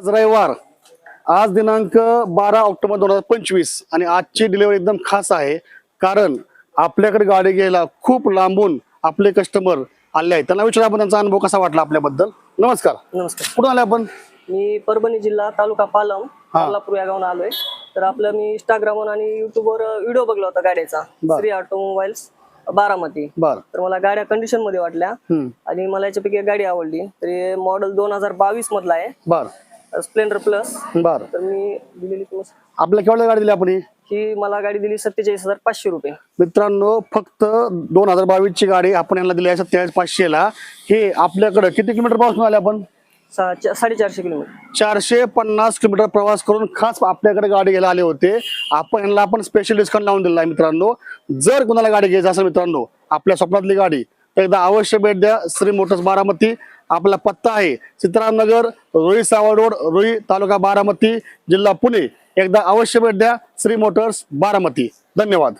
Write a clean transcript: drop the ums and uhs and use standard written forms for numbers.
आज रविवार, आज दिनांक 12 ऑक्टोबर 2025 आणि आजची डिलिव्हरी एकदम खास आहे, कारण आपल्याकडे गाडी घ्यायला खूप लांबून आपले कस्टमर आले आहेत. त्यांना विचारू आपण त्यांचा अनुभव कसा वाटला आपल्याबद्दल. नमस्कार. नमस्कार. कुठून आले आपण? मी परभणी जिल्हा तालुका पालम कोल्हापूर या गावून आलोय. तर आपलं मी इंस्टाग्रामवर आणि युट्यूबवर व्हिडिओ बघला होता गाड्याचा, श्री ऑटोमोबाईल्स बारामती. तर मला गाड्या कंडिशन मध्ये वाटल्या आणि मला याच्यापैकी एक गाडी आवडली. तर मॉडेल 2022 मधला आहे, स्प्लेंडर प्लस. तर मी दिलेली आपल्या केवढ्या गाडी दिली आपण? ही मला गाडी दिली 47,500 रुपये. मित्रांनो, फक्त 2022 ची गाडी आपण यांना दिली आहे 47,500 ला. हे आपल्याकडे किती किलोमीटर पासून आले आपण? 450 किलोमीटर. 450 किलोमीटर प्रवास करून खास आपल्याकडे गाडी घ्यायला आले होते. यांना आपण स्पेशल डिस्काउंट लावून दिला आहे. मित्रांनो, जर कुणाला गाडी घ्यायची असेल मित्रांनो, आपल्या स्वप्नातली गाडी, तर एकदा अवश्य भेट द्या श्री मोटर्स बारामती. आपला पत्ता आहे सीतारामनगर, रोही सावळ रोड, रोही, तालुका बारामती, जिल्हा पुणे. एकदा अवश्य भेट द्या श्री मोटर्स बारामती. धन्यवाद.